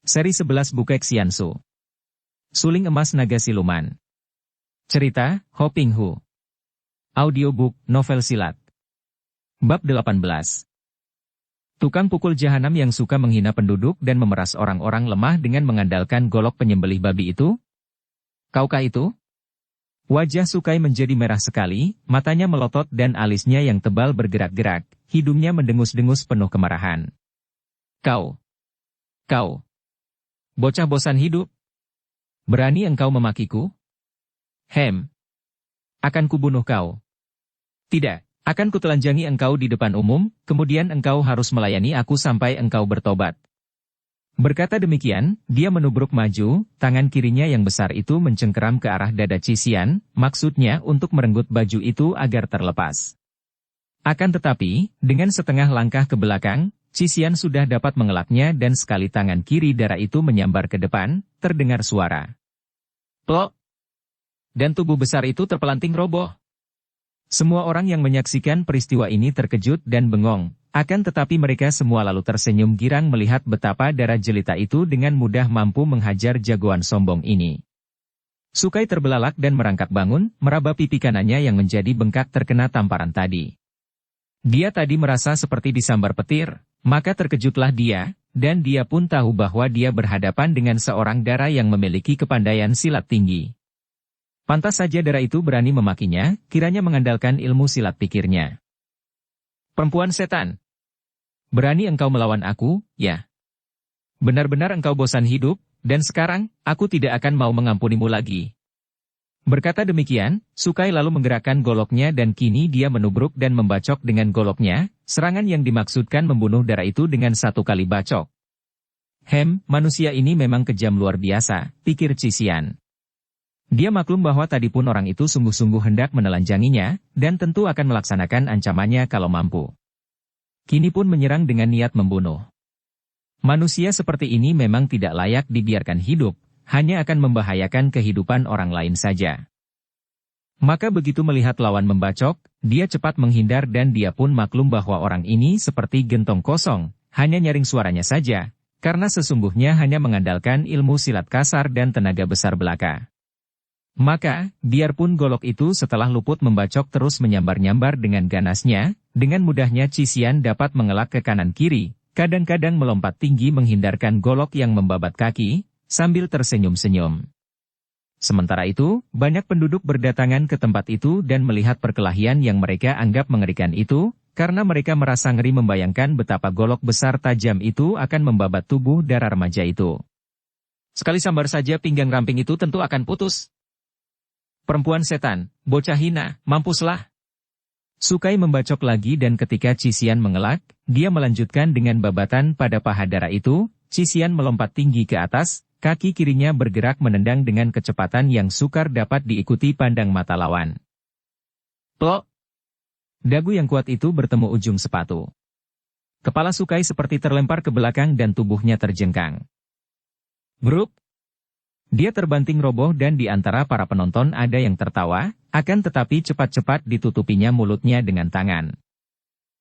Seri 11 Bukek Xiansu. Suling Emas Naga Siluman. Cerita, Ho Ping Hu. Audiobook, novel silat. Bab 18. Tukang pukul jahanam yang suka menghina penduduk dan memeras orang-orang lemah dengan mengandalkan golok penyembelih babi itu? Kaukah itu? Wajah Sukai menjadi merah sekali, matanya melotot dan alisnya yang tebal bergerak-gerak, hidungnya mendengus-dengus penuh kemarahan. Kau. Bocah bosan hidup. Berani engkau memakiku? Akan kubunuh kau. Tidak, akan kutelanjangi engkau di depan umum, kemudian engkau harus melayani aku sampai engkau bertobat. Berkata demikian, dia menubruk maju, tangan kirinya yang besar itu mencengkeram ke arah dada Cisian, maksudnya untuk merenggut baju itu agar terlepas. Akan tetapi, dengan setengah langkah ke belakang, Cisian sudah dapat mengelaknya dan sekali tangan kiri darah itu menyambar ke depan, terdengar suara. Plok! Dan tubuh besar itu terpelanting roboh. Semua orang yang menyaksikan peristiwa ini terkejut dan bengong, akan tetapi mereka semua lalu tersenyum girang melihat betapa darah jelita itu dengan mudah mampu menghajar jagoan sombong ini. Sukai terbelalak dan merangkak bangun, meraba pipi kanannya yang menjadi bengkak terkena tamparan tadi. Dia tadi merasa seperti disambar petir, maka terkejutlah dia, dan dia pun tahu bahwa dia berhadapan dengan seorang dara yang memiliki kepandaian silat tinggi. Pantas saja dara itu berani memakinya, kiranya mengandalkan ilmu silat pikirnya. Perempuan setan! Berani engkau melawan aku, ya? Benar-benar engkau bosan hidup, dan sekarang, aku tidak akan mau mengampunimu lagi. Berkata demikian, Sukai lalu menggerakkan goloknya dan kini dia menubruk dan membacok dengan goloknya, serangan yang dimaksudkan membunuh dara itu dengan satu kali bacok. Manusia ini memang kejam luar biasa, pikir Cisian. Dia maklum bahwa tadi pun orang itu sungguh-sungguh hendak menelanjanginya, dan tentu akan melaksanakan ancamannya kalau mampu. Kini pun menyerang dengan niat membunuh. Manusia seperti ini memang tidak layak dibiarkan hidup, hanya akan membahayakan kehidupan orang lain saja. Maka begitu melihat lawan membacok, dia cepat menghindar dan dia pun maklum bahwa orang ini seperti gentong kosong, hanya nyaring suaranya saja, karena sesungguhnya hanya mengandalkan ilmu silat kasar dan tenaga besar belaka. Maka, biarpun golok itu setelah luput membacok terus menyambar-nyambar dengan ganasnya, dengan mudahnya Cisian dapat mengelak ke kanan-kiri, kadang-kadang melompat tinggi menghindarkan golok yang membabat kaki, sambil tersenyum-senyum. Sementara itu, banyak penduduk berdatangan ke tempat itu dan melihat perkelahian yang mereka anggap mengerikan itu, karena mereka merasa ngeri membayangkan betapa golok besar tajam itu akan membabat tubuh dara remaja itu. Sekali sambar saja pinggang ramping itu tentu akan putus. Perempuan setan, bocah hina, mampuslah. Sukai membacok lagi dan ketika Cisian mengelak, dia melanjutkan dengan babatan pada paha dara itu, Cisian melompat tinggi ke atas, kaki kirinya bergerak menendang dengan kecepatan yang sukar dapat diikuti pandang mata lawan. Plok! Dagu yang kuat itu bertemu ujung sepatu. Kepala Sukai seperti terlempar ke belakang dan tubuhnya terjengkang. Bruk! Dia terbanting roboh dan di antara para penonton ada yang tertawa, akan tetapi cepat-cepat ditutupinya mulutnya dengan tangan.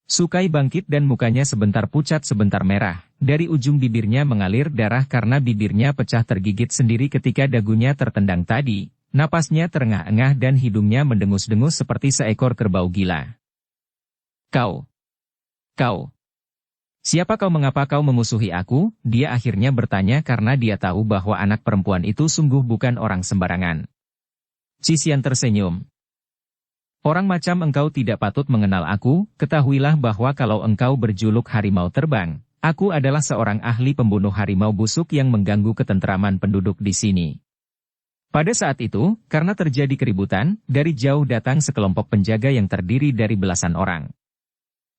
Sukai bangkit dan mukanya sebentar pucat sebentar merah, dari ujung bibirnya mengalir darah karena bibirnya pecah tergigit sendiri ketika dagunya tertendang tadi, napasnya terengah-engah dan hidungnya mendengus-dengus seperti seekor kerbau gila. Kau. Siapa kau, mengapa kau memusuhi aku? Dia akhirnya bertanya karena dia tahu bahwa anak perempuan itu sungguh bukan orang sembarangan. Cisian tersenyum. Orang macam engkau tidak patut mengenal aku, ketahuilah bahwa kalau engkau berjuluk harimau terbang, aku adalah seorang ahli pembunuh harimau busuk yang mengganggu ketentraman penduduk di sini. Pada saat itu, karena terjadi keributan, dari jauh datang sekelompok penjaga yang terdiri dari belasan orang.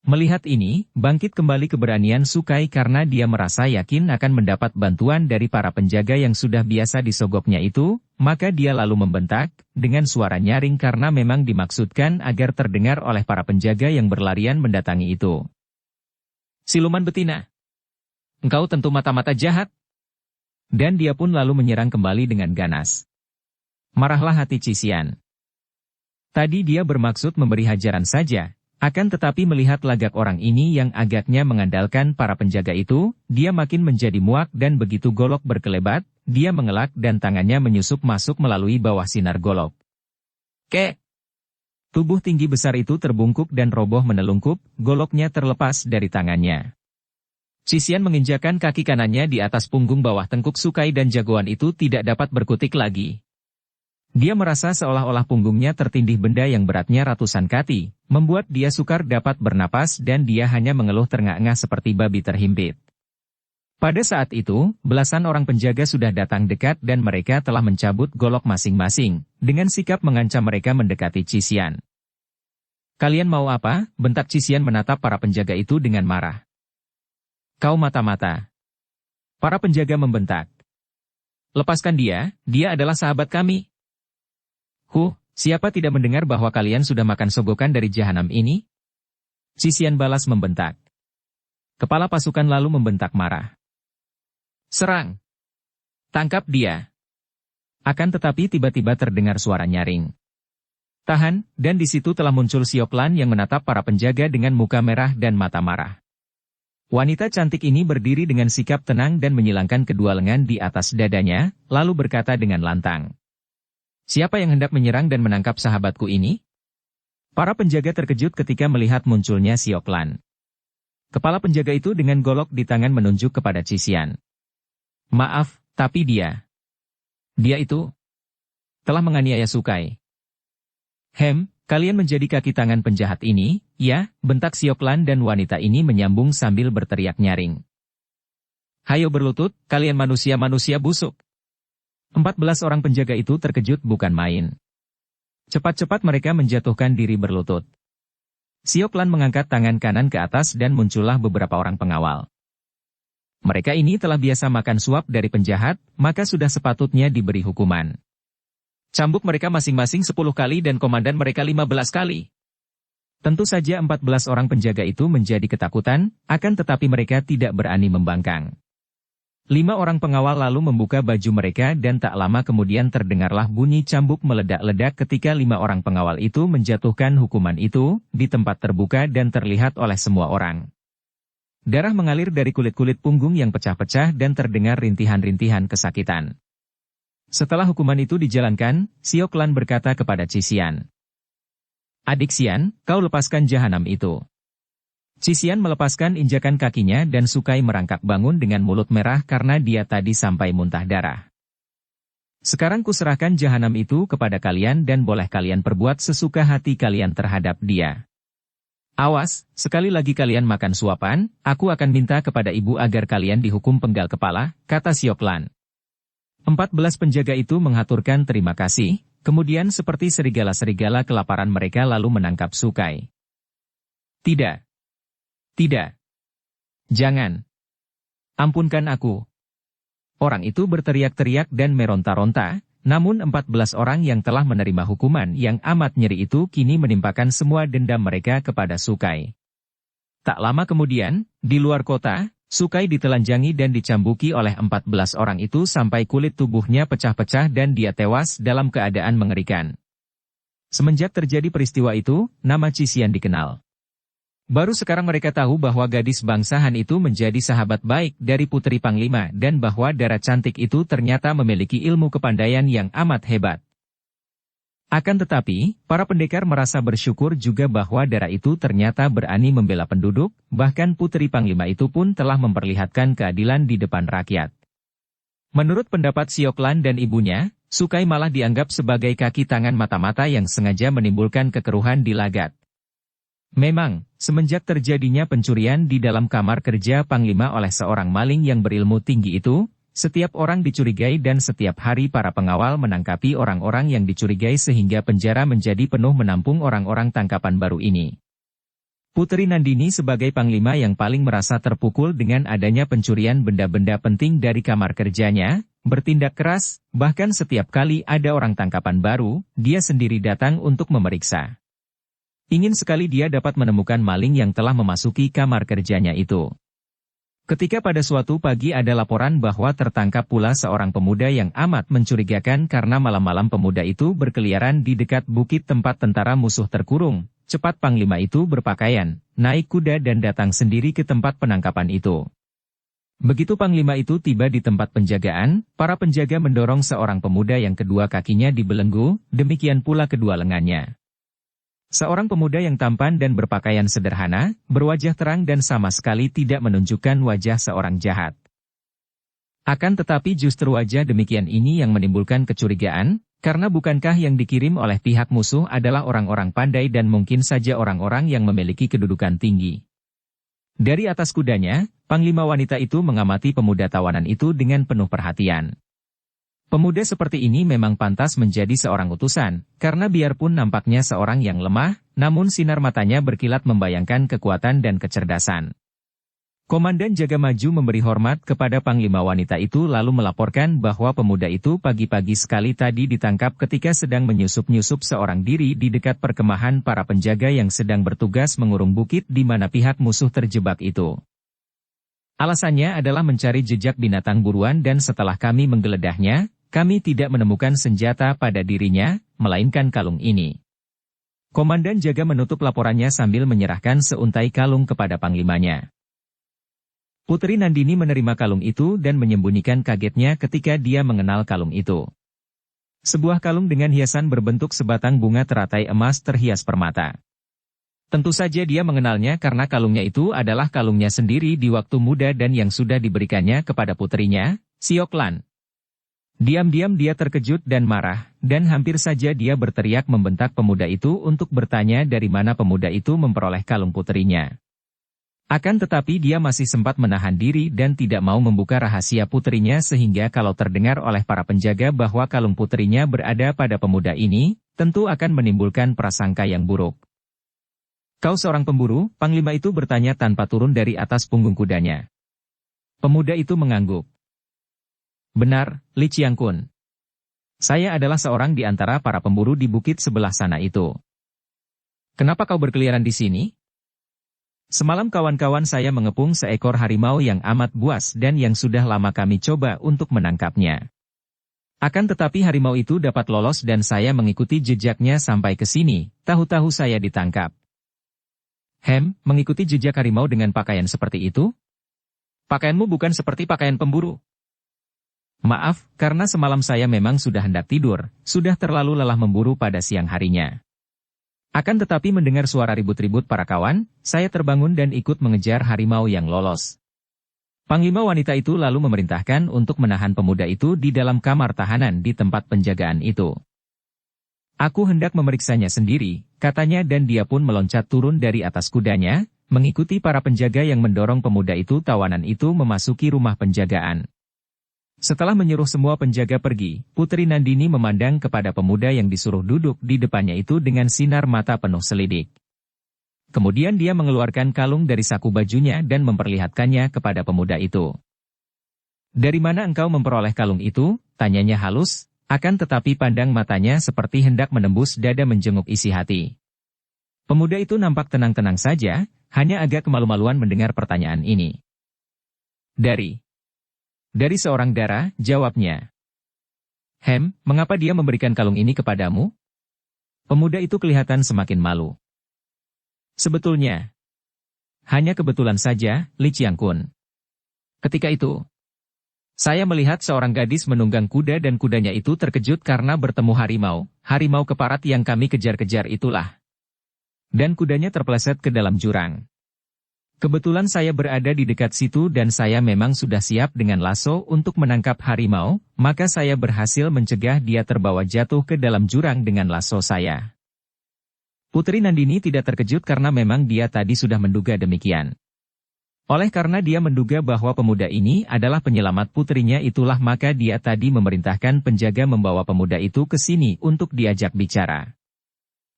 Melihat ini, bangkit kembali keberanian Sukai karena dia merasa yakin akan mendapat bantuan dari para penjaga yang sudah biasa disogoknya itu, maka dia lalu membentak, dengan suara nyaring karena memang dimaksudkan agar terdengar oleh para penjaga yang berlarian mendatangi itu. Siluman betina! Engkau tentu mata-mata jahat! Dan dia pun lalu menyerang kembali dengan ganas. Marahlah hati Cisian. Tadi dia bermaksud memberi hajaran saja, Akan tetapi melihat lagak orang ini yang agaknya mengandalkan para penjaga itu, dia makin menjadi muak dan begitu golok berkelebat, dia mengelak dan tangannya menyusup masuk melalui bawah sinar golok. Kek! Tubuh tinggi besar itu terbungkuk dan roboh menelungkup, goloknya terlepas dari tangannya. Cisian menginjakan kaki kanannya di atas punggung bawah tengkuk Sukai dan jagoan itu tidak dapat berkutik lagi. Dia merasa seolah-olah punggungnya tertindih benda yang beratnya ratusan kati, membuat dia sukar dapat bernapas dan dia hanya mengeluh terengah-engah seperti babi terhimpit. Pada saat itu, belasan orang penjaga sudah datang dekat dan mereka telah mencabut golok masing-masing, dengan sikap mengancam mereka mendekati Cisian. "Kalian mau apa?" bentak Cisian menatap para penjaga itu dengan marah. "Kau mata-mata." Para penjaga membentak. "Lepaskan dia adalah sahabat kami." Siapa tidak mendengar bahwa kalian sudah makan sogokan dari jahanam ini?" Cisian balas membentak. Kepala pasukan lalu membentak marah. "Serang! Tangkap dia!" Akan tetapi tiba-tiba terdengar suara nyaring. "Tahan!" dan di situ telah muncul Sioklan yang menatap para penjaga dengan muka merah dan mata marah. Wanita cantik ini berdiri dengan sikap tenang dan menyilangkan kedua lengan di atas dadanya, lalu berkata dengan lantang. "Siapa yang hendak menyerang dan menangkap sahabatku ini?" Para penjaga terkejut ketika melihat munculnya Sioklan. Kepala penjaga itu dengan golok di tangan menunjuk kepada Cisian. "Maaf, tapi dia itu telah menganiaya Sukai." Kalian menjadi kaki tangan penjahat ini, ya?" bentak Sioklan dan wanita ini menyambung sambil berteriak nyaring. "Hayo berlutut, kalian manusia-manusia busuk." 14 orang penjaga itu terkejut bukan main. Cepat-cepat mereka menjatuhkan diri berlutut. Sioklan mengangkat tangan kanan ke atas dan muncullah beberapa orang pengawal. Mereka ini telah biasa makan suap dari penjahat, maka sudah sepatutnya diberi hukuman. Cambuk mereka masing-masing 10 kali dan komandan mereka 15 kali. Tentu saja 14 orang penjaga itu menjadi ketakutan, akan tetapi mereka tidak berani membangkang. 5 orang pengawal lalu membuka baju mereka dan tak lama kemudian terdengarlah bunyi cambuk meledak-ledak ketika 5 orang pengawal itu menjatuhkan hukuman itu, di tempat terbuka dan terlihat oleh semua orang. Darah mengalir dari kulit-kulit punggung yang pecah-pecah dan terdengar rintihan-rintihan kesakitan. Setelah hukuman itu dijalankan, Sioklan berkata kepada Cisian. "Adik Sian, kau lepaskan jahanam itu." Cisian melepaskan injakan kakinya dan Sukai merangkak bangun dengan mulut merah karena dia tadi sampai muntah darah. "Sekarang kuserahkan jahanam itu kepada kalian dan boleh kalian perbuat sesuka hati kalian terhadap dia. Awas, sekali lagi kalian makan suapan, aku akan minta kepada ibu agar kalian dihukum penggal kepala," kata Sioklan. 14 penjaga itu menghaturkan terima kasih, kemudian seperti serigala-serigala kelaparan mereka lalu menangkap Sukai. Tidak. Jangan. Ampunkan aku." Orang itu berteriak-teriak dan meronta-ronta, namun 14 orang yang telah menerima hukuman yang amat nyeri itu kini menimpakan semua dendam mereka kepada Sukai. Tak lama kemudian, di luar kota, Sukai ditelanjangi dan dicambuki oleh 14 orang itu sampai kulit tubuhnya pecah-pecah dan dia tewas dalam keadaan mengerikan. Semenjak terjadi peristiwa itu, nama Cisian dikenal. Baru sekarang mereka tahu bahwa gadis bangsahan itu menjadi sahabat baik dari Putri Panglima dan bahwa darah cantik itu ternyata memiliki ilmu kepandaian yang amat hebat. Akan tetapi, para pendekar merasa bersyukur juga bahwa darah itu ternyata berani membela penduduk, bahkan Putri Panglima itu pun telah memperlihatkan keadilan di depan rakyat. Menurut pendapat Sioklan dan ibunya, Sukai malah dianggap sebagai kaki tangan mata-mata yang sengaja menimbulkan kekeruhan di Lagat. Memang, semenjak terjadinya pencurian di dalam kamar kerja Panglima oleh seorang maling yang berilmu tinggi itu, setiap orang dicurigai dan setiap hari para pengawal menangkapi orang-orang yang dicurigai sehingga penjara menjadi penuh menampung orang-orang tangkapan baru ini. Putri Nandini sebagai Panglima yang paling merasa terpukul dengan adanya pencurian benda-benda penting dari kamar kerjanya, bertindak keras, bahkan setiap kali ada orang tangkapan baru, dia sendiri datang untuk memeriksa. Ingin sekali dia dapat menemukan maling yang telah memasuki kamar kerjanya itu. Ketika pada suatu pagi ada laporan bahwa tertangkap pula seorang pemuda yang amat mencurigakan karena malam-malam pemuda itu berkeliaran di dekat bukit tempat tentara musuh terkurung, Cepat Panglima itu berpakaian, naik kuda dan datang sendiri ke tempat penangkapan itu. Begitu Panglima itu tiba di tempat penjagaan, para penjaga mendorong seorang pemuda yang kedua kakinya dibelenggu, demikian pula kedua lengannya. Seorang pemuda yang tampan dan berpakaian sederhana, berwajah terang dan sama sekali tidak menunjukkan wajah seorang jahat. Akan tetapi justru wajah demikian ini yang menimbulkan kecurigaan, karena bukankah yang dikirim oleh pihak musuh adalah orang-orang pandai dan mungkin saja orang-orang yang memiliki kedudukan tinggi. Dari atas kudanya, Panglima wanita itu mengamati pemuda tawanan itu dengan penuh perhatian. Pemuda seperti ini memang pantas menjadi seorang utusan, karena biarpun nampaknya seorang yang lemah, namun sinar matanya berkilat membayangkan kekuatan dan kecerdasan. Komandan jaga maju memberi hormat kepada Panglima wanita itu lalu melaporkan bahwa pemuda itu pagi-pagi sekali tadi ditangkap ketika sedang menyusup-nyusup seorang diri di dekat perkemahan para penjaga yang sedang bertugas mengurung bukit di mana pihak musuh terjebak itu. Alasannya adalah mencari jejak binatang buruan dan setelah kami menggeledahnya, kami tidak menemukan senjata pada dirinya, melainkan kalung ini. Komandan jaga menutup laporannya sambil menyerahkan seuntai kalung kepada panglimanya. Putri Nandini menerima kalung itu dan menyembunyikan kagetnya ketika dia mengenal kalung itu. Sebuah kalung dengan hiasan berbentuk sebatang bunga teratai emas terhias permata. Tentu saja dia mengenalnya karena kalungnya itu adalah kalungnya sendiri di waktu muda dan yang sudah diberikannya kepada putrinya, Siok Lan. Diam-diam dia terkejut dan marah, dan hampir saja dia berteriak membentak pemuda itu untuk bertanya dari mana pemuda itu memperoleh kalung putrinya. Akan tetapi dia masih sempat menahan diri dan tidak mau membuka rahasia putrinya sehingga kalau terdengar oleh para penjaga bahwa kalung putrinya berada pada pemuda ini, tentu akan menimbulkan prasangka yang buruk. Kau seorang pemburu, Panglima itu bertanya tanpa turun dari atas punggung kudanya. Pemuda itu mengangguk. Benar, Li Qiangkun. Saya adalah seorang di antara para pemburu di bukit sebelah sana itu. Kenapa kau berkeliaran di sini? Semalam kawan-kawan saya mengepung seekor harimau yang amat buas dan yang sudah lama kami coba untuk menangkapnya. Akan tetapi harimau itu dapat lolos dan saya mengikuti jejaknya sampai ke sini, tahu-tahu saya ditangkap. Mengikuti jejak harimau dengan pakaian seperti itu? Pakaianmu bukan seperti pakaian pemburu. Maaf, karena semalam saya memang sudah hendak tidur, sudah terlalu lelah memburu pada siang harinya. Akan tetapi mendengar suara ribut-ribut para kawan, saya terbangun dan ikut mengejar harimau yang lolos. Panglima wanita itu lalu memerintahkan untuk menahan pemuda itu di dalam kamar tahanan di tempat penjagaan itu. Aku hendak memeriksanya sendiri, katanya dan dia pun meloncat turun dari atas kudanya, mengikuti para penjaga yang mendorong pemuda itu tawanan itu memasuki rumah penjagaan. Setelah menyuruh semua penjaga pergi, Putri Nandini memandang kepada pemuda yang disuruh duduk di depannya itu dengan sinar mata penuh selidik. Kemudian dia mengeluarkan kalung dari saku bajunya dan memperlihatkannya kepada pemuda itu. Dari mana engkau memperoleh kalung itu? Tanyanya halus, akan tetapi pandang matanya seperti hendak menembus dada menjenguk isi hati. Pemuda itu nampak tenang-tenang saja, hanya agak kemalu-maluan mendengar pertanyaan ini. Dari seorang dara, jawabnya. Mengapa dia memberikan kalung ini kepadamu? Pemuda itu kelihatan semakin malu. Sebetulnya, hanya kebetulan saja, Li Qiangkun. Ketika itu, saya melihat seorang gadis menunggang kuda dan kudanya itu terkejut karena bertemu harimau keparat yang kami kejar-kejar itulah. Dan kudanya terpeleset ke dalam jurang. Kebetulan saya berada di dekat situ dan saya memang sudah siap dengan lasso untuk menangkap harimau, maka saya berhasil mencegah dia terbawa jatuh ke dalam jurang dengan lasso saya. Putri Nandini tidak terkejut karena memang dia tadi sudah menduga demikian. Oleh karena dia menduga bahwa pemuda ini adalah penyelamat putrinya itulah maka dia tadi memerintahkan penjaga membawa pemuda itu ke sini untuk diajak bicara.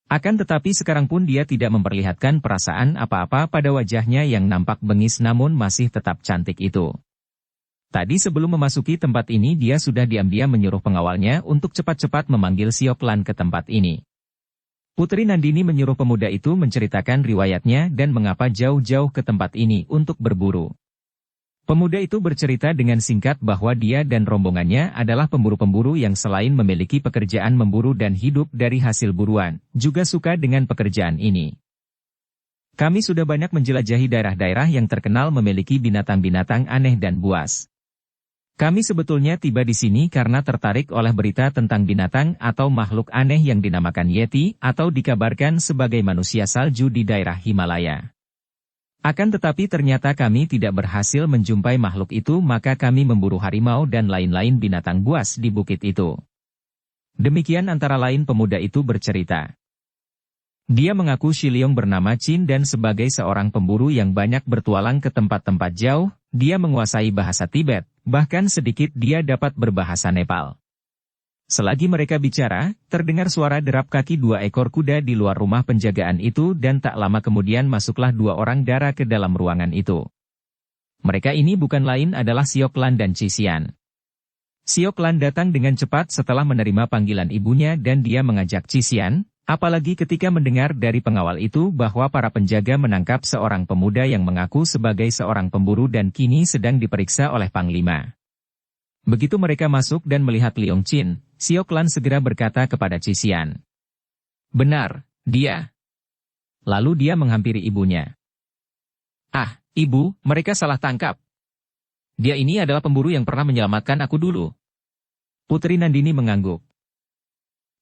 Akan tetapi sekarang pun dia tidak memperlihatkan perasaan apa-apa pada wajahnya yang nampak bengis namun masih tetap cantik itu. Tadi sebelum memasuki tempat ini dia sudah diam-diam menyuruh pengawalnya untuk cepat-cepat memanggil Siok Lan ke tempat ini. Putri Nandini menyuruh pemuda itu menceritakan riwayatnya dan mengapa jauh-jauh ke tempat ini untuk berburu. Pemuda itu bercerita dengan singkat bahwa dia dan rombongannya adalah pemburu-pemburu yang selain memiliki pekerjaan memburu dan hidup dari hasil buruan, juga suka dengan pekerjaan ini. Kami sudah banyak menjelajahi daerah-daerah yang terkenal memiliki binatang-binatang aneh dan buas. Kami sebetulnya tiba di sini karena tertarik oleh berita tentang binatang atau makhluk aneh yang dinamakan Yeti atau dikabarkan sebagai manusia salju di daerah Himalaya. Akan tetapi ternyata kami tidak berhasil menjumpai makhluk itu, maka kami memburu harimau dan lain-lain binatang buas di bukit itu. Demikian antara lain pemuda itu bercerita. Dia mengaku Shiliong bernama Chin dan sebagai seorang pemburu yang banyak bertualang ke tempat-tempat jauh, dia menguasai bahasa Tibet, bahkan sedikit dia dapat berbahasa Nepal. Selagi mereka bicara, terdengar suara derap kaki 2 ekor kuda di luar rumah penjagaan itu dan tak lama kemudian masuklah 2 orang dara ke dalam ruangan itu. Mereka ini bukan lain adalah Siok Lan dan Cisian. Siok Lan datang dengan cepat setelah menerima panggilan ibunya dan dia mengajak Cisian, apalagi ketika mendengar dari pengawal itu bahwa para penjaga menangkap seorang pemuda yang mengaku sebagai seorang pemburu dan kini sedang diperiksa oleh Panglima. Begitu mereka masuk dan melihat Liong Chin, Siok Lan segera berkata kepada Cisian. Benar, dia. Lalu dia menghampiri ibunya. Ah, ibu, mereka salah tangkap. Dia ini adalah pemburu yang pernah menyelamatkan aku dulu. Putri Nandini mengangguk.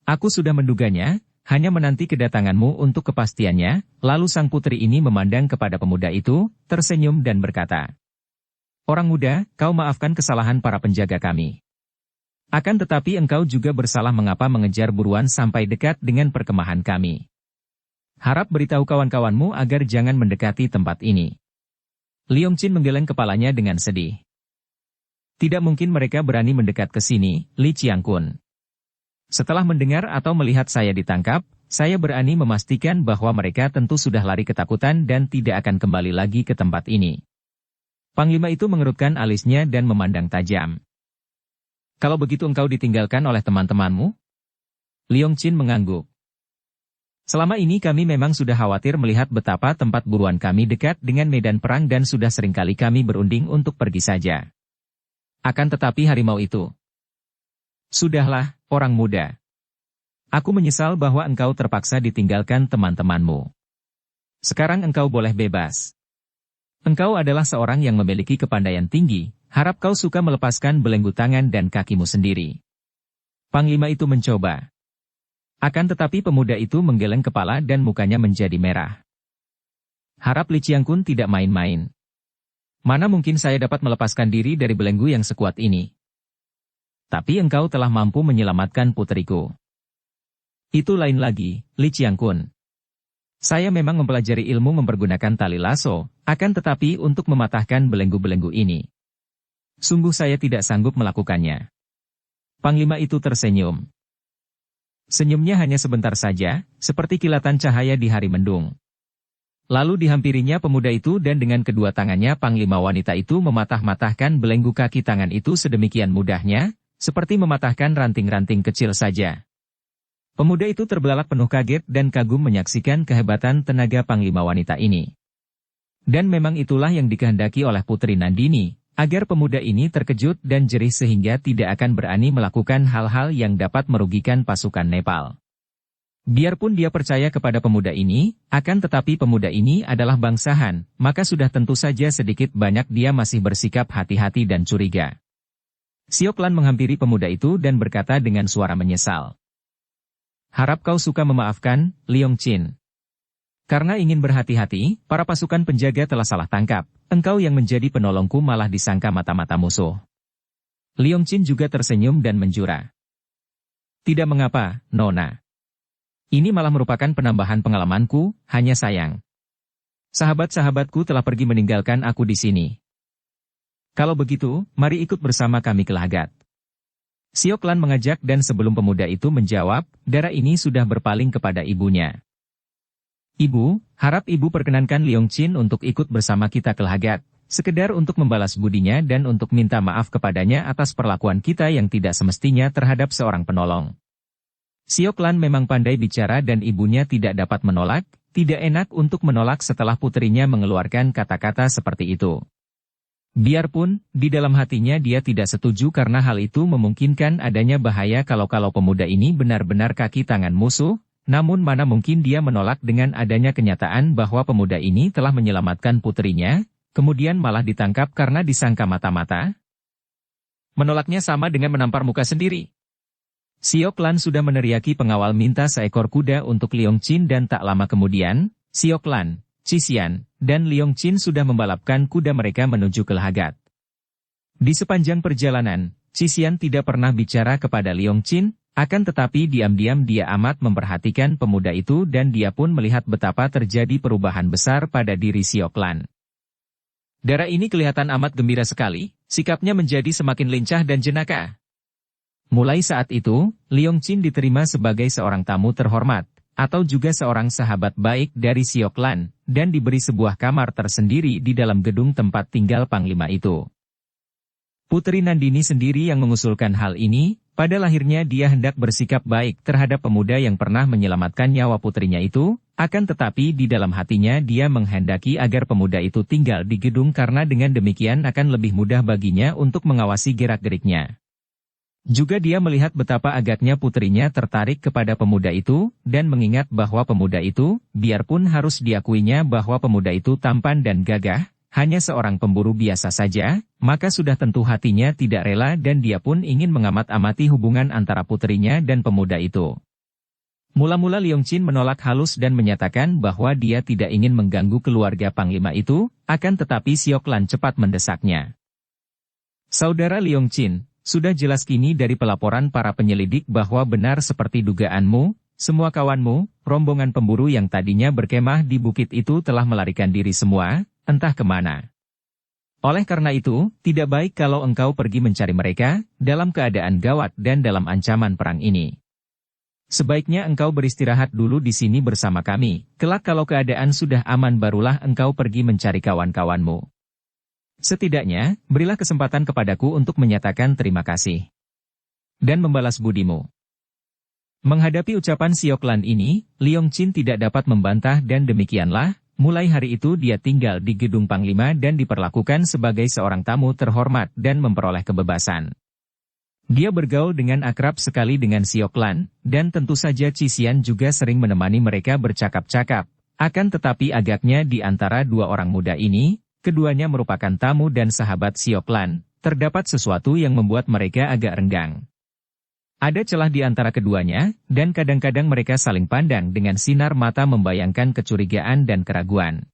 Aku sudah menduganya, hanya menanti kedatanganmu untuk kepastiannya. Lalu sang putri ini memandang kepada pemuda itu, tersenyum dan berkata. Orang muda, kau maafkan kesalahan para penjaga kami. Akan tetapi engkau juga bersalah mengapa mengejar buruan sampai dekat dengan perkemahan kami. Harap beritahu kawan-kawanmu agar jangan mendekati tempat ini. Liong Chin menggeleng kepalanya dengan sedih. Tidak mungkin mereka berani mendekat ke sini, Li Qiangkun. Setelah mendengar atau melihat saya ditangkap, saya berani memastikan bahwa mereka tentu sudah lari ketakutan dan tidak akan kembali lagi ke tempat ini. Panglima itu mengerutkan alisnya dan memandang tajam. Kalau begitu engkau ditinggalkan oleh teman-temanmu? Liong Chin mengangguk. Selama ini kami memang sudah khawatir melihat betapa tempat buruan kami dekat dengan medan perang dan sudah seringkali kami berunding untuk pergi saja. Akan tetapi harimau itu. Sudahlah, orang muda. Aku menyesal bahwa engkau terpaksa ditinggalkan teman-temanmu. Sekarang engkau boleh bebas. Engkau adalah seorang yang memiliki kepandaian tinggi, harap kau suka melepaskan belenggu tangan dan kakimu sendiri. Panglima itu mencoba. Akan tetapi pemuda itu menggeleng kepala dan mukanya menjadi merah. Harap Li Qiangkun tidak main-main. Mana mungkin saya dapat melepaskan diri dari belenggu yang sekuat ini. Tapi engkau telah mampu menyelamatkan putriku. Itu lain lagi, Li Qiangkun. Saya memang mempelajari ilmu mempergunakan tali lasso, akan tetapi untuk mematahkan belenggu-belenggu ini. Sungguh saya tidak sanggup melakukannya. Panglima itu tersenyum. Senyumnya hanya sebentar saja, seperti kilatan cahaya di hari mendung. Lalu dihampirinya pemuda itu dan dengan kedua tangannya panglima wanita itu mematah-matahkan belenggu kaki tangan itu sedemikian mudahnya, seperti mematahkan ranting-ranting kecil saja. Pemuda itu terbelalak penuh kaget dan kagum menyaksikan kehebatan tenaga panglima wanita ini. Dan memang itulah yang dikehendaki oleh Putri Nandini, agar pemuda ini terkejut dan jerih sehingga tidak akan berani melakukan hal-hal yang dapat merugikan pasukan Nepal. Biarpun dia percaya kepada pemuda ini, akan tetapi pemuda ini adalah bangsahan, maka sudah tentu saja sedikit banyak dia masih bersikap hati-hati dan curiga. Siok Lan menghampiri pemuda itu dan berkata dengan suara menyesal. Harap kau suka memaafkan, Liong Chin. Karena ingin berhati-hati, para pasukan penjaga telah salah tangkap, engkau yang menjadi penolongku malah disangka mata-mata musuh. Liong Chin juga tersenyum dan menjura. Tidak mengapa, Nona. Ini malah merupakan penambahan pengalamanku, hanya sayang. Sahabat-sahabatku telah pergi meninggalkan aku di sini. Kalau begitu, mari ikut bersama kami ke Lahat. Siok Lan mengajak dan sebelum pemuda itu menjawab, darah ini sudah berpaling kepada ibunya. Ibu, harap ibu perkenankan Liong Chin untuk ikut bersama kita ke Lahat, sekedar untuk membalas budinya dan untuk minta maaf kepadanya atas perlakuan kita yang tidak semestinya terhadap seorang penolong. Siok Lan memang pandai bicara dan ibunya tidak dapat menolak, tidak enak untuk menolak setelah putrinya mengeluarkan kata-kata seperti itu. Biarpun, di dalam hatinya dia tidak setuju karena hal itu memungkinkan adanya bahaya kalau pemuda ini benar-benar kaki tangan musuh, namun mana mungkin dia menolak dengan adanya kenyataan bahwa pemuda ini telah menyelamatkan putrinya, kemudian malah ditangkap karena disangka mata-mata? Menolaknya sama dengan menampar muka sendiri. Siok Lan sudah meneriaki pengawal minta seekor kuda untuk Leong Chin dan tak lama kemudian, Siok Lan, Cisian, dan Leong Chin sudah membalapkan kuda mereka menuju ke Lahagat. Di sepanjang perjalanan, Cisian tidak pernah bicara kepada Leong Chin, akan tetapi diam-diam dia amat memperhatikan pemuda itu dan dia pun melihat betapa terjadi perubahan besar pada diri Siok Lan. Dara ini kelihatan amat gembira sekali, sikapnya menjadi semakin lincah dan jenaka. Mulai saat itu, Leong Chin diterima sebagai seorang tamu terhormat, atau juga seorang sahabat baik dari Siok Lan, dan diberi sebuah kamar tersendiri di dalam gedung tempat tinggal Panglima itu. Putri Nandini sendiri yang mengusulkan hal ini, pada lahirnya dia hendak bersikap baik terhadap pemuda yang pernah menyelamatkan nyawa putrinya itu, akan tetapi di dalam hatinya dia menghendaki agar pemuda itu tinggal di gedung karena dengan demikian akan lebih mudah baginya untuk mengawasi gerak-geriknya. Juga dia melihat betapa agaknya putrinya tertarik kepada pemuda itu, dan mengingat bahwa pemuda itu, biarpun harus diakuinya bahwa pemuda itu tampan dan gagah, hanya seorang pemburu biasa saja, maka sudah tentu hatinya tidak rela dan dia pun ingin mengamat-amati hubungan antara putrinya dan pemuda itu. Mula-mula Leong Chin menolak halus dan menyatakan bahwa dia tidak ingin mengganggu keluarga Panglima itu, akan tetapi Siok Lan cepat mendesaknya. Saudara Leong Chin, sudah jelas kini dari pelaporan para penyelidik bahwa benar seperti dugaanmu, semua kawanmu, rombongan pemburu yang tadinya berkemah di bukit itu telah melarikan diri semua, entah kemana. Oleh karena itu, tidak baik kalau engkau pergi mencari mereka, dalam keadaan gawat dan dalam ancaman perang ini. Sebaiknya engkau beristirahat dulu di sini bersama kami, kelak kalau keadaan sudah aman barulah engkau pergi mencari kawan-kawanmu. Setidaknya, berilah kesempatan kepadaku untuk menyatakan terima kasih. Dan membalas budimu. Menghadapi ucapan Siok Lan ini, Leong Chin tidak dapat membantah dan demikianlah, mulai hari itu dia tinggal di gedung Panglima dan diperlakukan sebagai seorang tamu terhormat dan memperoleh kebebasan. Dia bergaul dengan akrab sekali dengan Siok Lan, dan tentu saja Cisian juga sering menemani mereka bercakap-cakap. Akan tetapi agaknya di antara dua orang muda ini, keduanya merupakan tamu dan sahabat Siok Lan, terdapat sesuatu yang membuat mereka agak renggang. Ada celah di antara keduanya, dan kadang-kadang mereka saling pandang dengan sinar mata membayangkan kecurigaan dan keraguan.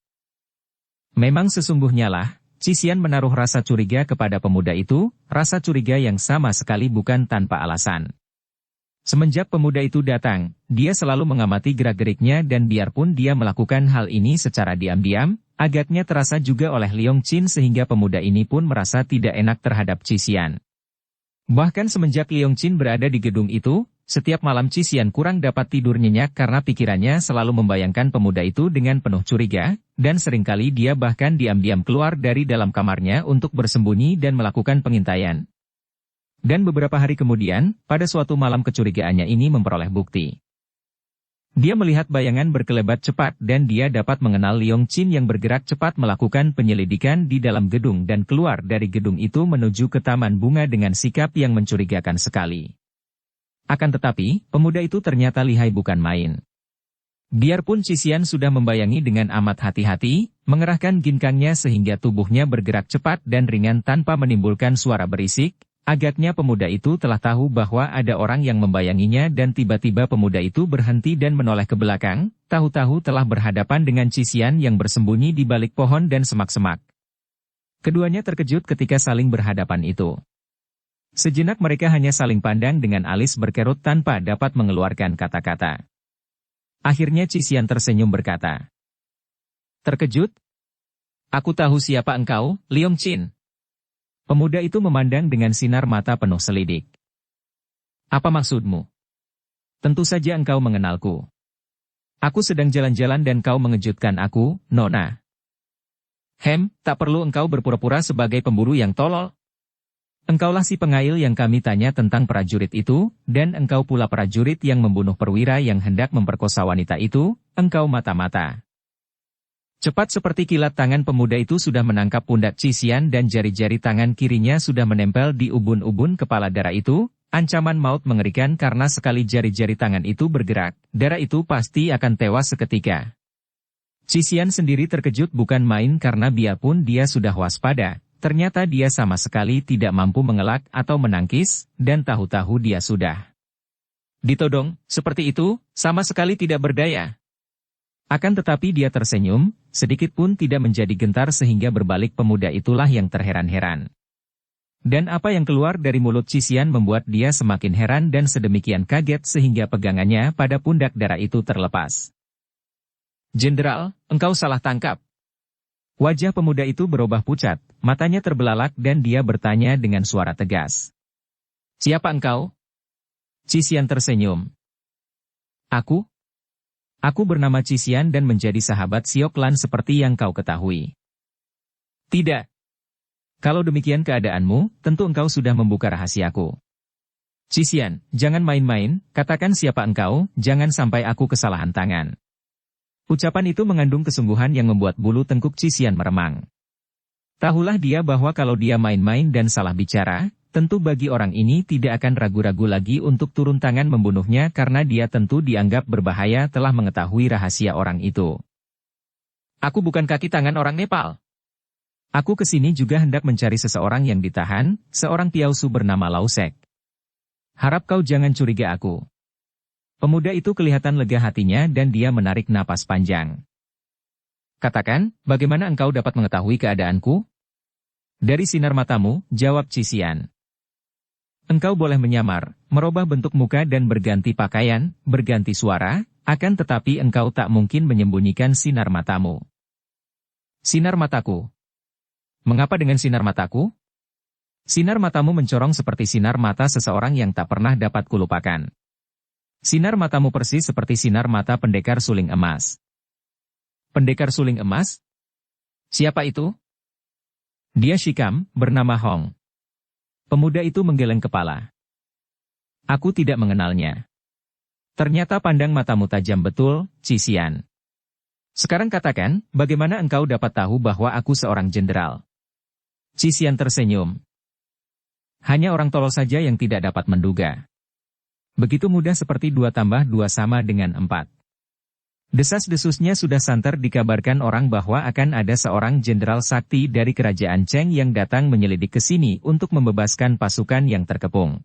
Memang sesungguhnya lah, Cisian menaruh rasa curiga kepada pemuda itu, rasa curiga yang sama sekali bukan tanpa alasan. Semenjak pemuda itu datang, dia selalu mengamati gerak-geriknya dan biarpun dia melakukan hal ini secara diam-diam, agaknya terasa juga oleh Leong Chin sehingga pemuda ini pun merasa tidak enak terhadap Cisian. Bahkan semenjak Leong Chin berada di gedung itu, setiap malam Cisian kurang dapat tidur nyenyak karena pikirannya selalu membayangkan pemuda itu dengan penuh curiga, dan seringkali dia bahkan diam-diam keluar dari dalam kamarnya untuk bersembunyi dan melakukan pengintaian. Dan beberapa hari kemudian, pada suatu malam kecurigaannya ini memperoleh bukti. Dia melihat bayangan berkelebat cepat dan dia dapat mengenal Leong Chin yang bergerak cepat melakukan penyelidikan di dalam gedung dan keluar dari gedung itu menuju ke taman bunga dengan sikap yang mencurigakan sekali. Akan tetapi, pemuda itu ternyata lihai bukan main. Biarpun Cisian sudah membayangi dengan amat hati-hati, mengerahkan ginkangnya sehingga tubuhnya bergerak cepat dan ringan tanpa menimbulkan suara berisik, agaknya pemuda itu telah tahu bahwa ada orang yang membayanginya dan tiba-tiba pemuda itu berhenti dan menoleh ke belakang, tahu-tahu telah berhadapan dengan Cisian yang bersembunyi di balik pohon dan semak-semak. Keduanya terkejut ketika saling berhadapan itu. Sejenak mereka hanya saling pandang dengan alis berkerut tanpa dapat mengeluarkan kata-kata. Akhirnya Cisian tersenyum berkata, "Terkejut? Aku tahu siapa engkau, Leong Chin." Pemuda itu memandang dengan sinar mata penuh selidik. "Apa maksudmu? Tentu saja engkau mengenalku. Aku sedang jalan-jalan dan kau mengejutkan aku, Nona." Tak perlu engkau berpura-pura sebagai pemburu yang tolol. Engkaulah si pengail yang kami tanya tentang prajurit itu, dan engkau pula prajurit yang membunuh perwira yang hendak memperkosa wanita itu, engkau mata-mata. Cepat seperti kilat tangan pemuda itu sudah menangkap pundak Cisian dan jari-jari tangan kirinya sudah menempel di ubun-ubun kepala Dara itu, Ancaman maut mengerikan karena sekali jari-jari tangan itu bergerak, darah itu pasti akan tewas seketika. Cician sendiri terkejut bukan main karena biarpun dia sudah waspada, ternyata dia sama sekali tidak mampu mengelak atau menangkis, dan tahu-tahu dia sudah ditodong, seperti itu, sama sekali tidak berdaya. Akan tetapi dia tersenyum, sedikit pun tidak menjadi gentar sehingga berbalik pemuda itulah yang terheran-heran. Dan apa yang keluar dari mulut Cician membuat dia semakin heran dan sedemikian kaget sehingga pegangannya pada pundak darah itu terlepas. "Jenderal, engkau salah tangkap." Wajah pemuda itu berubah pucat, matanya terbelalak dan dia bertanya dengan suara tegas. "Siapa engkau?" Cician tersenyum. Aku bernama Cician dan menjadi sahabat Siok Lan seperti yang kau ketahui." "Tidak. Kalau demikian keadaanmu, tentu engkau sudah membuka rahasiaku." "Cician, jangan main-main, katakan siapa engkau, jangan sampai aku kesalahan tangan." Ucapan itu mengandung kesungguhan yang membuat bulu tengkuk Cician meremang. Tahulah dia bahwa kalau dia main-main dan salah bicara, tentu bagi orang ini tidak akan ragu-ragu lagi untuk turun tangan membunuhnya karena dia tentu dianggap berbahaya telah mengetahui rahasia orang itu. "Aku bukan kaki tangan orang Nepal. Aku kesini juga hendak mencari seseorang yang ditahan, seorang piausu bernama Lausek. Harap kau jangan curiga aku." Pemuda itu kelihatan lega hatinya dan dia menarik napas panjang. "Katakan, bagaimana engkau dapat mengetahui keadaanku?" "Dari sinar matamu," jawab Cician. "Engkau boleh menyamar, merubah bentuk muka dan berganti pakaian, berganti suara, akan tetapi engkau tak mungkin menyembunyikan sinar matamu." "Sinar mataku? Mengapa dengan sinar mataku?" "Sinar matamu mencorong seperti sinar mata seseorang yang tak pernah dapat kulupakan. Sinar matamu persis seperti sinar mata pendekar suling emas." "Pendekar suling emas? Siapa itu?" "Dia Shikam, bernama Hong." Pemuda itu menggeleng kepala. "Aku tidak mengenalnya." "Ternyata pandang matamu tajam betul, Cician. Sekarang katakan, bagaimana engkau dapat tahu bahwa aku seorang jenderal?" Cician tersenyum. "Hanya orang tolol saja yang tidak dapat menduga. Begitu mudah seperti 2 tambah 2 sama dengan 4. Desas-desusnya sudah santer dikabarkan orang bahwa akan ada seorang jenderal sakti dari kerajaan Cheng yang datang menyelidik ke sini untuk membebaskan pasukan yang terkepung.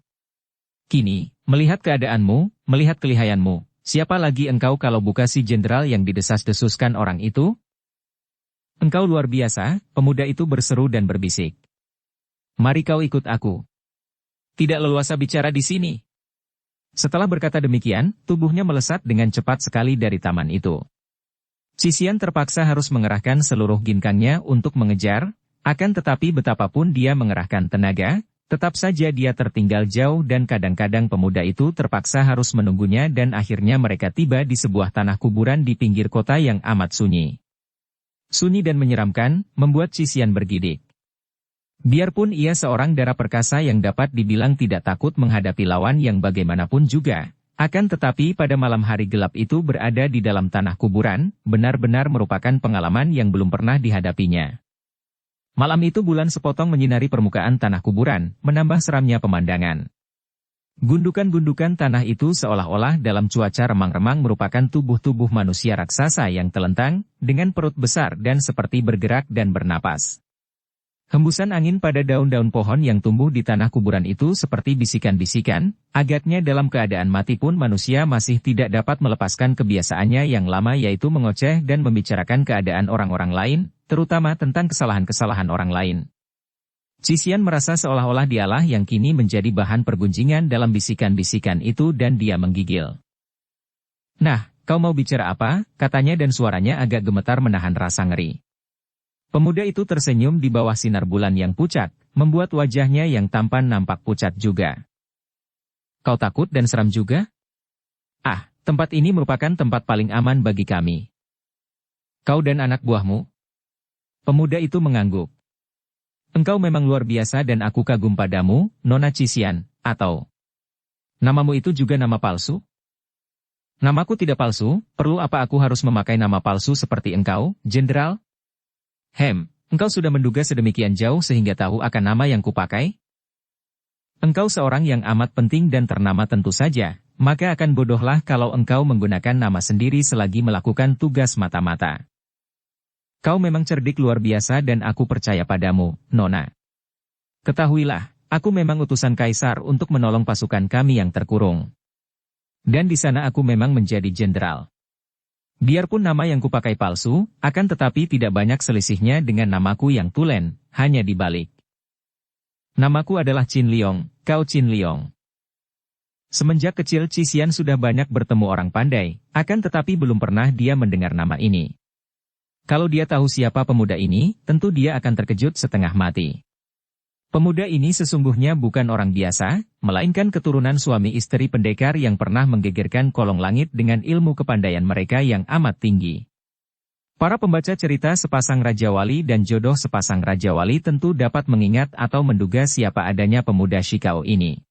Kini, melihat keadaanmu, melihat kelihayanmu, siapa lagi engkau kalau bukan si jenderal yang didesas-desuskan orang itu?" "Engkau luar biasa," pemuda itu berseru dan berbisik. "Mari kau ikut aku. Tidak leluasa bicara di sini." Setelah berkata demikian, tubuhnya melesat dengan cepat sekali dari taman itu. Cician terpaksa harus mengerahkan seluruh ginkangnya untuk mengejar, akan tetapi betapapun dia mengerahkan tenaga, tetap saja dia tertinggal jauh dan kadang-kadang pemuda itu terpaksa harus menunggunya dan akhirnya mereka tiba di sebuah tanah kuburan di pinggir kota yang amat sunyi. Sunyi dan menyeramkan, membuat Cician bergidik. Biarpun ia seorang dara perkasa yang dapat dibilang tidak takut menghadapi lawan yang bagaimanapun juga, akan tetapi pada malam hari gelap itu berada di dalam tanah kuburan, benar-benar merupakan pengalaman yang belum pernah dihadapinya. Malam itu bulan sepotong menyinari permukaan tanah kuburan, menambah seramnya pemandangan. Gundukan-gundukan tanah itu seolah-olah dalam cuaca remang-remang merupakan tubuh-tubuh manusia raksasa yang telentang, dengan perut besar dan seperti bergerak dan bernapas. Hembusan angin pada daun-daun pohon yang tumbuh di tanah kuburan itu seperti bisikan-bisikan, agaknya dalam keadaan mati pun manusia masih tidak dapat melepaskan kebiasaannya yang lama yaitu mengoceh dan membicarakan keadaan orang-orang lain, terutama tentang kesalahan-kesalahan orang lain. Cician merasa seolah-olah dialah yang kini menjadi bahan pergunjingan dalam bisikan-bisikan itu dan dia menggigil. "Nah, kau mau bicara apa?" katanya dan suaranya agak gemetar menahan rasa ngeri. Pemuda itu tersenyum di bawah sinar bulan yang pucat, membuat wajahnya yang tampan nampak pucat juga. "Kau takut dan seram juga? Ah, tempat ini merupakan tempat paling aman bagi kami. Kau dan anak buahmu?" Pemuda itu mengangguk. "Engkau memang luar biasa dan aku kagum padamu, Nona Cician, atau namamu itu juga nama palsu?" "Namaku tidak palsu, perlu apa aku harus memakai nama palsu seperti engkau, Jenderal?" "Engkau sudah menduga sedemikian jauh sehingga tahu akan nama yang kupakai?" Engkau seorang yang amat penting dan ternama tentu saja, maka akan bodohlah kalau engkau menggunakan nama sendiri selagi melakukan tugas mata-mata. Kau memang cerdik luar biasa dan aku percaya padamu, Nona. Ketahuilah, aku memang utusan Kaisar untuk menolong pasukan kami yang terkurung. Dan di sana aku memang menjadi jenderal. Biarpun nama yang kupakai palsu, akan tetapi tidak banyak selisihnya dengan namaku yang tulen, hanya dibalik. Namaku adalah Qin Liong, Cao Qin Liong. Semenjak kecil Cisian sudah banyak bertemu orang pandai, akan tetapi belum pernah dia mendengar nama ini. Kalau dia tahu siapa pemuda ini, tentu dia akan terkejut setengah mati. Pemuda ini sesungguhnya bukan orang biasa, melainkan keturunan suami istri pendekar yang pernah menggegerkan kolong langit dengan ilmu kepandaian mereka yang amat tinggi. Para pembaca cerita sepasang Raja Wali dan jodoh sepasang Raja Wali tentu dapat mengingat atau menduga siapa adanya pemuda Shikao ini.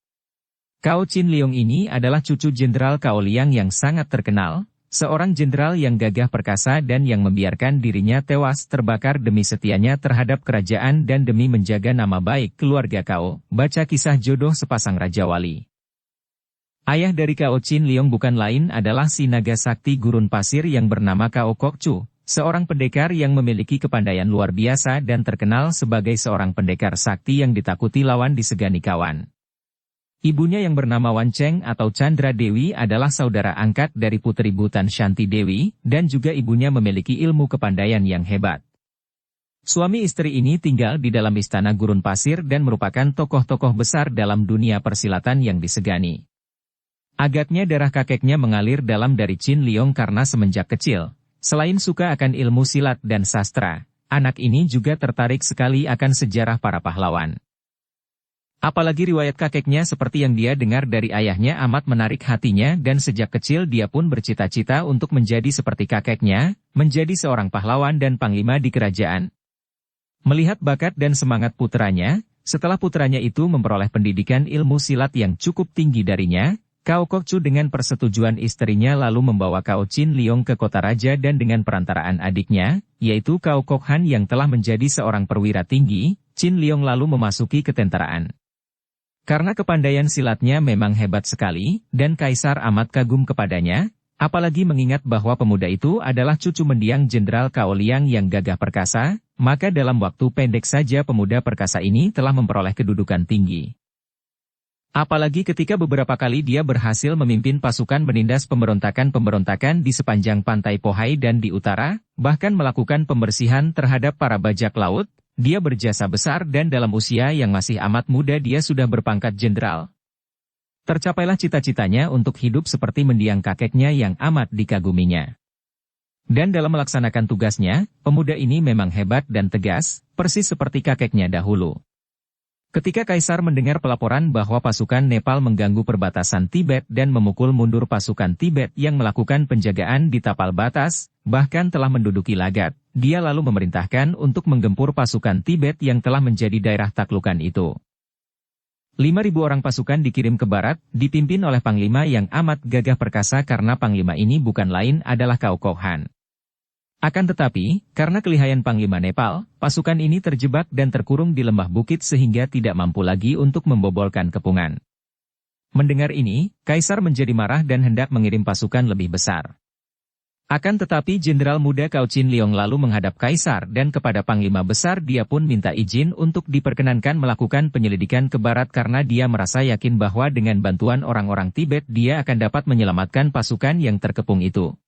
Cao Qin Liong ini adalah cucu Jenderal Cao Liang yang sangat terkenal, seorang jenderal yang gagah perkasa dan yang membiarkan dirinya tewas terbakar demi setianya terhadap kerajaan dan demi menjaga nama baik keluarga Cao. Baca kisah jodoh sepasang Raja Wali. Ayah dari Cao Qin Liong bukan lain adalah si naga sakti gurun pasir yang bernama Cao Kok-chu. Seorang pendekar yang memiliki kepandaian luar biasa dan terkenal sebagai seorang pendekar sakti yang ditakuti lawan disegani kawan. Ibunya yang bernama Wan Cheng atau Chandra Dewi adalah saudara angkat dari Putri Butan Shanti Dewi, dan juga ibunya memiliki ilmu kepandaian yang hebat. Suami istri ini tinggal di dalam istana gurun pasir dan merupakan tokoh-tokoh besar dalam dunia persilatan yang disegani. Agaknya darah kakeknya mengalir dalam dari Qin Liong karena semenjak kecil. Selain suka akan ilmu silat dan sastra, anak ini juga tertarik sekali akan sejarah para pahlawan. Apalagi riwayat kakeknya seperti yang dia dengar dari ayahnya amat menarik hatinya dan sejak kecil dia pun bercita-cita untuk menjadi seperti kakeknya, menjadi seorang pahlawan dan panglima di kerajaan. Melihat bakat dan semangat putranya, setelah putranya itu memperoleh pendidikan ilmu silat yang cukup tinggi darinya, Cao Kok-chu dengan persetujuan istrinya lalu membawa Cao Qin Liong ke kota raja dan dengan perantaraan adiknya, yaitu Cao Kok Han yang telah menjadi seorang perwira tinggi, Qin Liong lalu memasuki ketentaraan. Karena kepandaian silatnya memang hebat sekali, dan Kaisar amat kagum kepadanya, apalagi mengingat bahwa pemuda itu adalah cucu mendiang Jenderal Cao Liang yang gagah perkasa, maka dalam waktu pendek saja pemuda perkasa ini telah memperoleh kedudukan tinggi. Apalagi ketika beberapa kali dia berhasil memimpin pasukan menindas pemberontakan-pemberontakan di sepanjang pantai Pohai dan di utara, bahkan melakukan pembersihan terhadap para bajak laut, dia berjasa besar dan dalam usia yang masih amat muda dia sudah berpangkat jenderal. Tercapailah cita-citanya untuk hidup seperti mendiang kakeknya yang amat dikaguminya. Dan dalam melaksanakan tugasnya, pemuda ini memang hebat dan tegas, persis seperti kakeknya dahulu. Ketika Kaisar mendengar pelaporan bahwa pasukan Nepal mengganggu perbatasan Tibet dan memukul mundur pasukan Tibet yang melakukan penjagaan di tapal batas, bahkan telah menduduki Lagat, dia lalu memerintahkan untuk menggempur pasukan Tibet yang telah menjadi daerah taklukan itu. 5.000 orang pasukan dikirim ke barat, dipimpin oleh Panglima yang amat gagah perkasa karena Panglima ini bukan lain adalah Cao Kok Han. Akan tetapi, karena kelihayan Panglima Nepal, pasukan ini terjebak dan terkurung di lembah bukit sehingga tidak mampu lagi untuk membobolkan kepungan. Mendengar ini, Kaisar menjadi marah dan hendak mengirim pasukan lebih besar. Akan tetapi Jenderal muda Cao Qin Liong lalu menghadap Kaisar dan kepada Panglima besar dia pun minta izin untuk diperkenankan melakukan penyelidikan ke barat karena dia merasa yakin bahwa dengan bantuan orang-orang Tibet dia akan dapat menyelamatkan pasukan yang terkepung itu.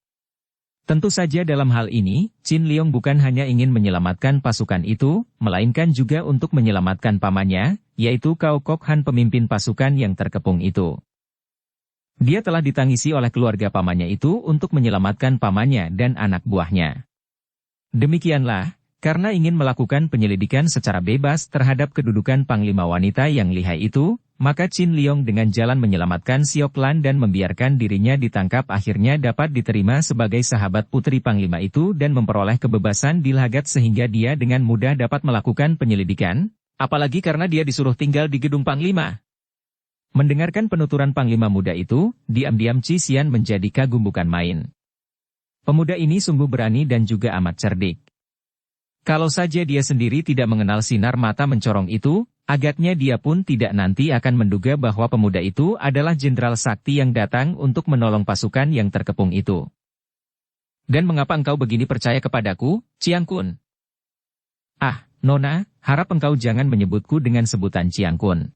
Tentu saja dalam hal ini, Qin Liong bukan hanya ingin menyelamatkan pasukan itu, melainkan juga untuk menyelamatkan pamannya, yaitu Cao Kok Han pemimpin pasukan yang terkepung itu. Dia telah ditangisi oleh keluarga pamannya itu untuk menyelamatkan pamannya dan anak buahnya. Demikianlah, karena ingin melakukan penyelidikan secara bebas terhadap kedudukan Panglima wanita yang lihai itu, maka Qin Liong dengan jalan menyelamatkan Siok Lan dan membiarkan dirinya ditangkap akhirnya dapat diterima sebagai sahabat putri Panglima itu dan memperoleh kebebasan di Lagat sehingga dia dengan mudah dapat melakukan penyelidikan, apalagi karena dia disuruh tinggal di gedung Panglima. Mendengarkan penuturan Panglima muda itu, diam-diam Cisian menjadi kagum bukan main. Pemuda ini sungguh berani dan juga amat cerdik. Kalau saja dia sendiri tidak mengenal sinar mata mencorong itu, agaknya dia pun tidak nanti akan menduga bahwa pemuda itu adalah jenderal sakti yang datang untuk menolong pasukan yang terkepung itu. Dan mengapa engkau begini percaya kepadaku, Chiang Kun? Ah, Nona, harap engkau jangan menyebutku dengan sebutan Chiang Kun.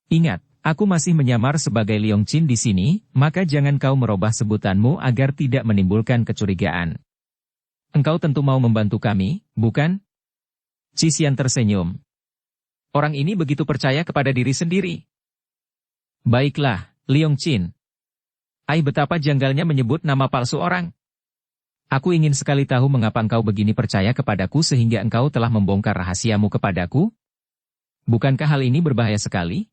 Ingat, aku masih menyamar sebagai Leong Chin di sini, maka jangan kau merubah sebutanmu agar tidak menimbulkan kecurigaan. Engkau tentu mau membantu kami, bukan? Cisian tersenyum. Orang ini begitu percaya kepada diri sendiri. Baiklah, Leong Chin. Betapa janggalnya menyebut nama palsu orang. Aku ingin sekali tahu mengapa engkau begini percaya kepadaku sehingga engkau telah membongkar rahasiamu kepadaku? Bukankah hal ini berbahaya sekali?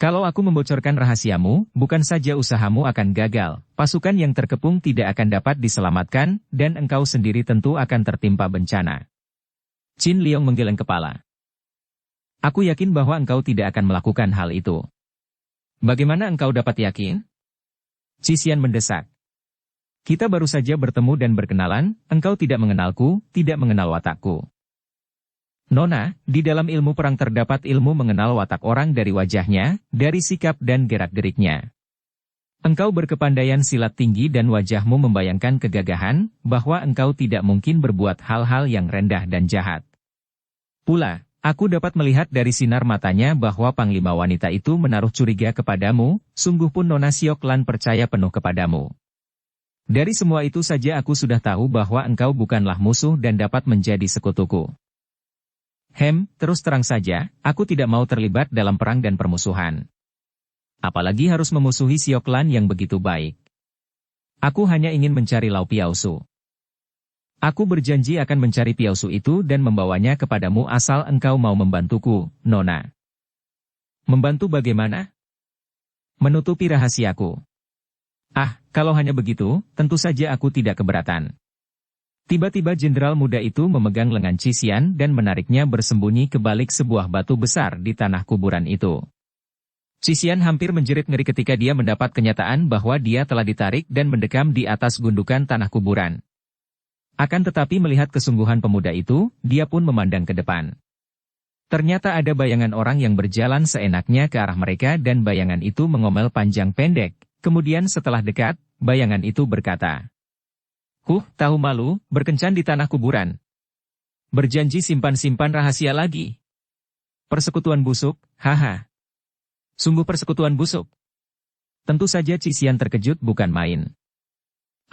Kalau aku membocorkan rahasiamu, bukan saja usahamu akan gagal, pasukan yang terkepung tidak akan dapat diselamatkan, dan engkau sendiri tentu akan tertimpa bencana. Chin Liong menggeleng kepala. Aku yakin bahwa engkau tidak akan melakukan hal itu. Bagaimana engkau dapat yakin? Cisian mendesak. Kita baru saja bertemu dan berkenalan, engkau tidak mengenalku, tidak mengenal watakku. Nona, di dalam ilmu perang terdapat ilmu mengenal watak orang dari wajahnya, dari sikap dan gerak-geriknya. Engkau berkepandaian silat tinggi dan wajahmu membayangkan kegagahan, bahwa engkau tidak mungkin berbuat hal-hal yang rendah dan jahat. Pula, aku dapat melihat dari sinar matanya bahwa panglima wanita itu menaruh curiga kepadamu, sungguh pun Nona Siok Lan percaya penuh kepadamu. Dari semua itu saja aku sudah tahu bahwa engkau bukanlah musuh dan dapat menjadi sekutuku. Terus terang saja, aku tidak mau terlibat dalam perang dan permusuhan. Apalagi harus memusuhi Siok Lan yang begitu baik. Aku hanya ingin mencari Lau Piausu. Aku berjanji akan mencari Piausu itu dan membawanya kepadamu asal engkau mau membantuku, Nona. Membantu bagaimana? Menutupi rahasiaku. Kalau hanya begitu, tentu saja aku tidak keberatan. Tiba-tiba jenderal muda itu memegang lengan Cisian dan menariknya bersembunyi ke balik sebuah batu besar di tanah kuburan itu. Cisian hampir menjerit ngeri ketika dia mendapat kenyataan bahwa dia telah ditarik dan mendekam di atas gundukan tanah kuburan. Akan tetapi melihat kesungguhan pemuda itu, dia pun memandang ke depan. Ternyata ada bayangan orang yang berjalan seenaknya ke arah mereka dan bayangan itu mengomel panjang pendek. Kemudian setelah dekat, bayangan itu berkata, tahu malu, berkencan di tanah kuburan. Berjanji simpan-simpan rahasia lagi. Persekutuan busuk, haha. Sungguh persekutuan busuk. Tentu saja Cisian terkejut bukan main.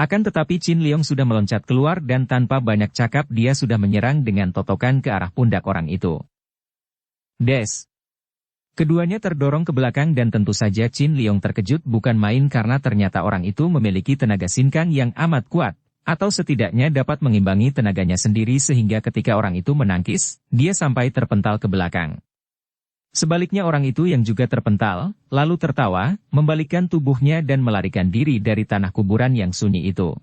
Akan tetapi Chin Liong sudah meloncat keluar dan tanpa banyak cakap dia sudah menyerang dengan totokan ke arah pundak orang itu. Des. Keduanya terdorong ke belakang dan tentu saja Chin Liong terkejut bukan main karena ternyata orang itu memiliki tenaga sinkang yang amat kuat, atau setidaknya dapat mengimbangi tenaganya sendiri sehingga ketika orang itu menangkis, dia sampai terpental ke belakang. Sebaliknya orang itu yang juga terpental, lalu tertawa, membalikkan tubuhnya dan melarikan diri dari tanah kuburan yang sunyi itu.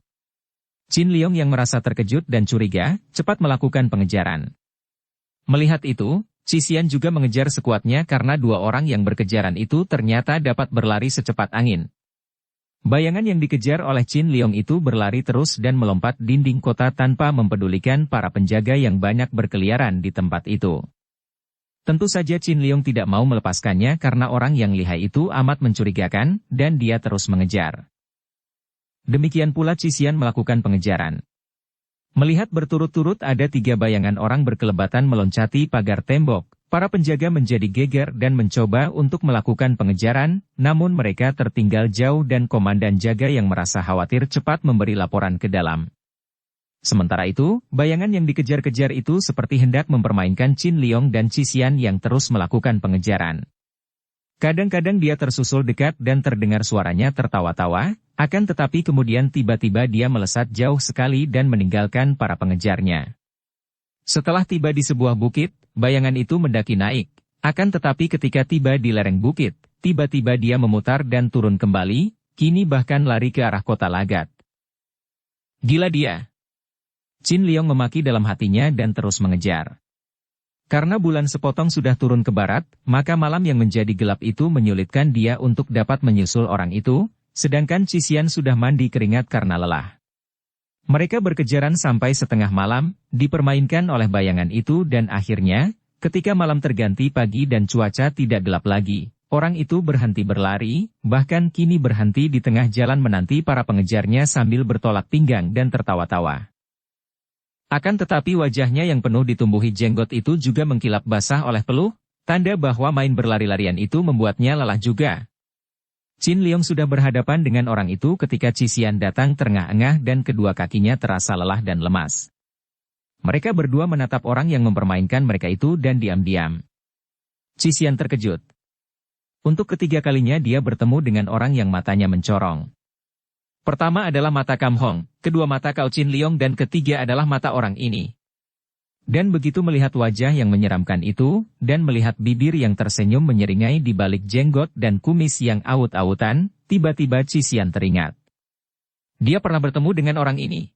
Chin Liong yang merasa terkejut dan curiga, cepat melakukan pengejaran. Melihat itu, Cisian juga mengejar sekuatnya karena dua orang yang berkejaran itu ternyata dapat berlari secepat angin. Bayangan yang dikejar oleh Chin Liong itu berlari terus dan melompat dinding kota tanpa mempedulikan para penjaga yang banyak berkeliaran di tempat itu. Tentu saja Chin Liong tidak mau melepaskannya karena orang yang lihai itu amat mencurigakan, dan dia terus mengejar. Demikian pula Cisian melakukan pengejaran. Melihat berturut-turut ada 3 bayangan orang berkelebatan meloncati pagar tembok, para penjaga menjadi geger dan mencoba untuk melakukan pengejaran, namun mereka tertinggal jauh dan komandan jaga yang merasa khawatir cepat memberi laporan ke dalam. Sementara itu, bayangan yang dikejar-kejar itu seperti hendak mempermainkan Chin Liong dan Cisian yang terus melakukan pengejaran. Kadang-kadang dia tersusul dekat dan terdengar suaranya tertawa-tawa, akan tetapi kemudian tiba-tiba dia melesat jauh sekali dan meninggalkan para pengejarnya. Setelah tiba di sebuah bukit, bayangan itu mendaki naik, akan tetapi ketika tiba di lereng bukit, tiba-tiba dia memutar dan turun kembali, kini bahkan lari ke arah kota Lagat. Gila dia! Chin Liong memaki dalam hatinya dan terus mengejar. Karena bulan sepotong sudah turun ke barat, maka malam yang menjadi gelap itu menyulitkan dia untuk dapat menyusul orang itu, sedangkan Cisian sudah mandi keringat karena lelah. Mereka berkejaran sampai setengah malam, dipermainkan oleh bayangan itu dan akhirnya, ketika malam terganti pagi dan cuaca tidak gelap lagi, orang itu berhenti berlari, bahkan kini berhenti di tengah jalan menanti para pengejarnya sambil bertolak pinggang dan tertawa-tawa. Akan tetapi wajahnya yang penuh ditumbuhi jenggot itu juga mengkilap basah oleh peluh, tanda bahwa main berlari-larian itu membuatnya lelah juga. Qin Liong sudah berhadapan dengan orang itu ketika Cisian datang terengah-engah dan kedua kakinya terasa lelah dan lemas. Mereka berdua menatap orang yang mempermainkan mereka itu dan diam-diam. Cisian terkejut. Untuk ketiga kalinya dia bertemu dengan orang yang matanya mencorong. Pertama adalah mata Kam Hong, kedua mata Cao Qin Liong dan ketiga adalah mata orang ini. Dan begitu melihat wajah yang menyeramkan itu, dan melihat bibir yang tersenyum menyeringai di balik jenggot dan kumis yang awut-awutan, tiba-tiba Cisian teringat. Dia pernah bertemu dengan orang ini.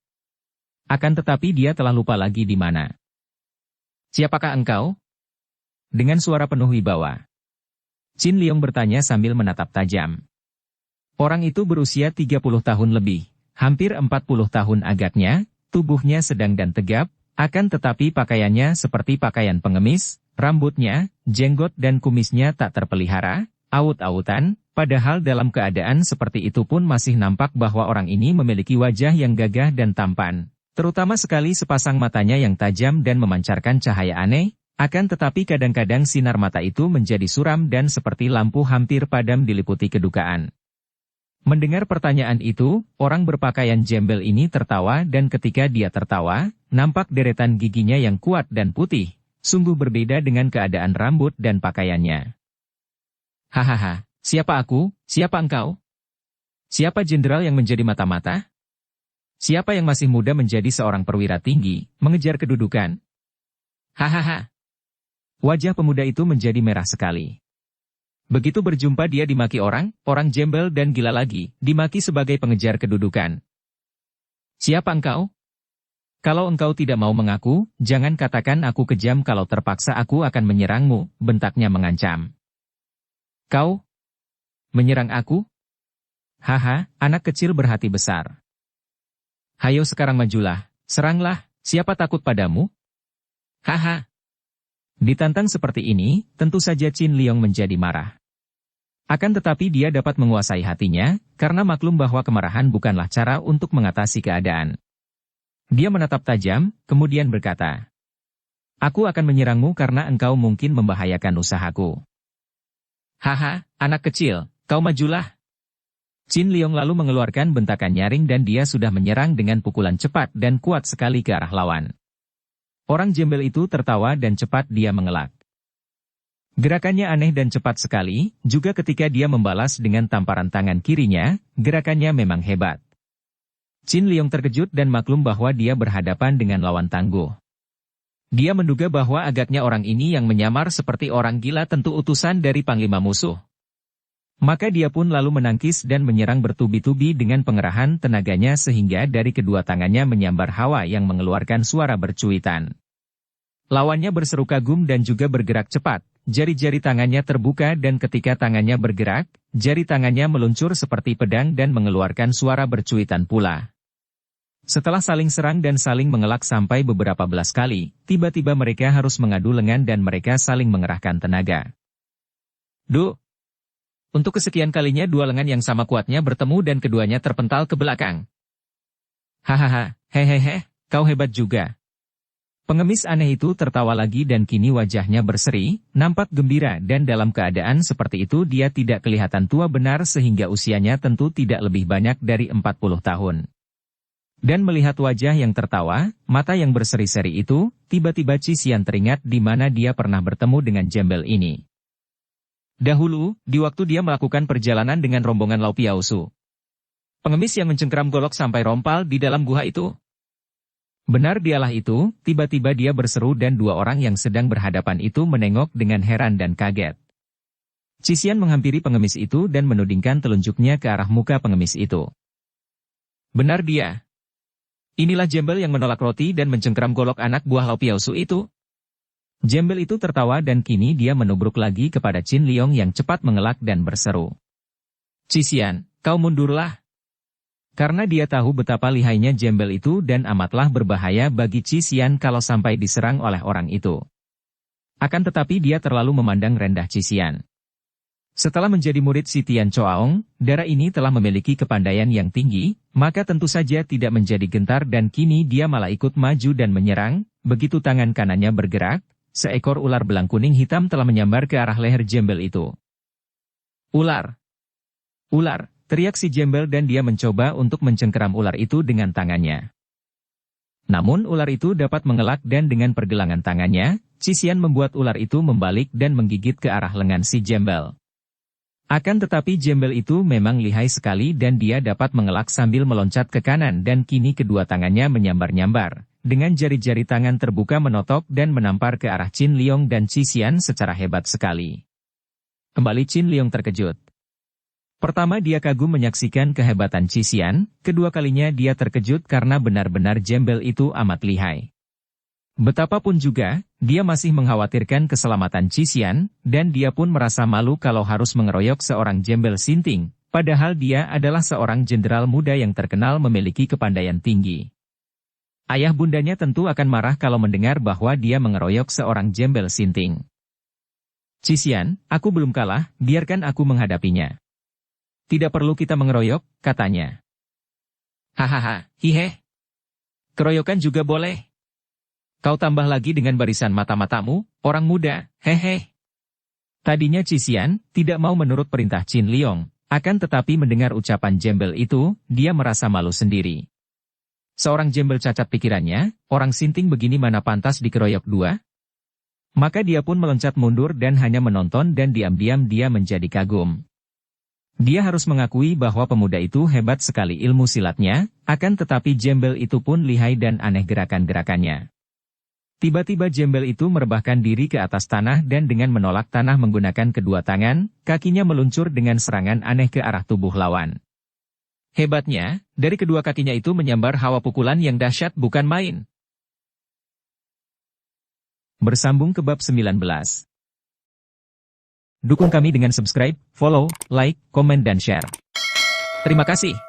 Akan tetapi dia telah lupa lagi di mana. Siapakah engkau? Dengan suara penuh wibawa. Qin Liong bertanya sambil menatap tajam. Orang itu berusia 30 tahun lebih, hampir 40 tahun agaknya, tubuhnya sedang dan tegap, akan tetapi pakaiannya seperti pakaian pengemis, rambutnya, jenggot dan kumisnya tak terpelihara, awut-awutan, padahal dalam keadaan seperti itu pun masih nampak bahwa orang ini memiliki wajah yang gagah dan tampan, terutama sekali sepasang matanya yang tajam dan memancarkan cahaya aneh, akan tetapi kadang-kadang sinar mata itu menjadi suram dan seperti lampu hampir padam diliputi kedukaan. Mendengar pertanyaan itu, orang berpakaian jembel ini tertawa dan ketika dia tertawa, nampak deretan giginya yang kuat dan putih, sungguh berbeda dengan keadaan rambut dan pakaiannya. Hahaha, siapa aku, siapa engkau? Siapa jenderal yang menjadi mata-mata? Siapa yang masih muda menjadi seorang perwira tinggi, mengejar kedudukan? Hahaha. Wajah pemuda itu menjadi merah sekali. Begitu berjumpa dia dimaki orang jembel dan gila lagi, dimaki sebagai pengejar kedudukan. Siapa engkau? Kalau engkau tidak mau mengaku, jangan katakan aku kejam kalau terpaksa aku akan menyerangmu, bentaknya mengancam. Kau? Menyerang aku? Haha, anak kecil berhati besar. Hayo sekarang majulah, seranglah, siapa takut padamu? Haha. Ditantang seperti ini, tentu saja Qin Liong menjadi marah. Akan tetapi dia dapat menguasai hatinya, karena maklum bahwa kemarahan bukanlah cara untuk mengatasi keadaan. Dia menatap tajam, kemudian berkata, "Aku akan menyerangmu karena engkau mungkin membahayakan usahaku." Haha, anak kecil, kau majulah. Qin Liong lalu mengeluarkan bentakan nyaring dan dia sudah menyerang dengan pukulan cepat dan kuat sekali ke arah lawan. Orang jembel itu tertawa dan cepat dia mengelak. Gerakannya aneh dan cepat sekali, juga ketika dia membalas dengan tamparan tangan kirinya, gerakannya memang hebat. Qin Liong terkejut dan maklum bahwa dia berhadapan dengan lawan tangguh. Dia menduga bahwa agaknya orang ini yang menyamar seperti orang gila tentu utusan dari panglima musuh. Maka dia pun lalu menangkis dan menyerang bertubi-tubi dengan pengerahan tenaganya sehingga dari kedua tangannya menyambar hawa yang mengeluarkan suara bercuitan. Lawannya berseru kagum dan juga bergerak cepat. Jari-jari tangannya terbuka dan ketika tangannya bergerak, jari tangannya meluncur seperti pedang dan mengeluarkan suara bercuitan pula. Setelah saling serang dan saling mengelak sampai beberapa belas kali, tiba-tiba mereka harus mengadu lengan dan mereka saling mengerahkan tenaga. Duh! Untuk kesekian kalinya dua lengan yang sama kuatnya bertemu dan keduanya terpental ke belakang. Hahaha, hehehe, kau hebat juga. Pengemis aneh itu tertawa lagi dan kini wajahnya berseri, nampak gembira dan dalam keadaan seperti itu dia tidak kelihatan tua benar sehingga usianya tentu tidak lebih banyak dari 40 tahun. Dan melihat wajah yang tertawa, mata yang berseri-seri itu, tiba-tiba Cisian teringat di mana dia pernah bertemu dengan jembel ini. Dahulu, di waktu dia melakukan perjalanan dengan rombongan Lau Piaosu. Pengemis yang mencengkeram golok sampai rompal di dalam gua itu. Benar dialah itu, tiba-tiba dia berseru dan dua orang yang sedang berhadapan itu menengok dengan heran dan kaget. Cisian menghampiri pengemis itu dan menudingkan telunjuknya ke arah muka pengemis itu. Benar dia. Inilah jembel yang menolak roti dan mencengkeram golok anak buah Lau Piaosu itu. Jembel itu tertawa dan kini dia menubruk lagi kepada Qin Liong yang cepat mengelak dan berseru. Cisian, kau mundurlah. Karena dia tahu betapa lihainya Jembel itu dan amatlah berbahaya bagi Qi Xian kalau sampai diserang oleh orang itu. Akan tetapi dia terlalu memandang rendah Qi Xian. Setelah menjadi murid si Tian Choaong, darah ini telah memiliki kepandaian yang tinggi, maka tentu saja tidak menjadi gentar dan kini dia malah ikut maju dan menyerang. Begitu tangan kanannya bergerak, seekor ular belang kuning hitam telah menyambar ke arah leher Jembel itu. Ular! Ular! Teriak si Jembel dan dia mencoba untuk mencengkeram ular itu dengan tangannya. Namun ular itu dapat mengelak dan dengan pergelangan tangannya, Qi Xian membuat ular itu membalik dan menggigit ke arah lengan si Jembel. Akan tetapi Jembel itu memang lihai sekali dan dia dapat mengelak sambil meloncat ke kanan dan kini kedua tangannya menyambar-nyambar. Dengan jari-jari tangan terbuka menotok dan menampar ke arah Qin Liong dan Qi Xian secara hebat sekali. Kembali Qin Liong terkejut. Pertama dia kagum menyaksikan kehebatan Qi Xian, kedua kalinya dia terkejut karena benar-benar Jembel itu amat lihai. Betapapun juga, dia masih mengkhawatirkan keselamatan Qi Xian, dan dia pun merasa malu kalau harus mengeroyok seorang Jembel sinting, padahal dia adalah seorang jenderal muda yang terkenal memiliki kepandaian tinggi. Ayah bundanya tentu akan marah kalau mendengar bahwa dia mengeroyok seorang Jembel sinting. Qi Xian, aku belum kalah, biarkan aku menghadapinya. Tidak perlu kita mengeroyok, katanya. Hahaha, hihe. Keroyokan juga boleh. Kau tambah lagi dengan barisan mata-matamu, orang muda, hehe. Tadinya Qi Xian tidak mau menurut perintah Qin Liong, akan tetapi mendengar ucapan Jembel itu, dia merasa malu sendiri. Seorang Jembel cacat pikirannya, orang sinting begini mana pantas dikeroyok dua? Maka dia pun meloncat mundur dan hanya menonton dan diam-diam dia menjadi kagum. Dia harus mengakui bahwa pemuda itu hebat sekali ilmu silatnya, akan tetapi Jembel itu pun lihai dan aneh gerakan-gerakannya. Tiba-tiba Jembel itu merebahkan diri ke atas tanah dan dengan menolak tanah menggunakan kedua tangan, kakinya meluncur dengan serangan aneh ke arah tubuh lawan. Hebatnya, dari kedua kakinya itu menyambar hawa pukulan yang dahsyat bukan main. Bersambung ke bab 19. Dukung kami dengan subscribe, follow, like, komen dan share. Terima kasih.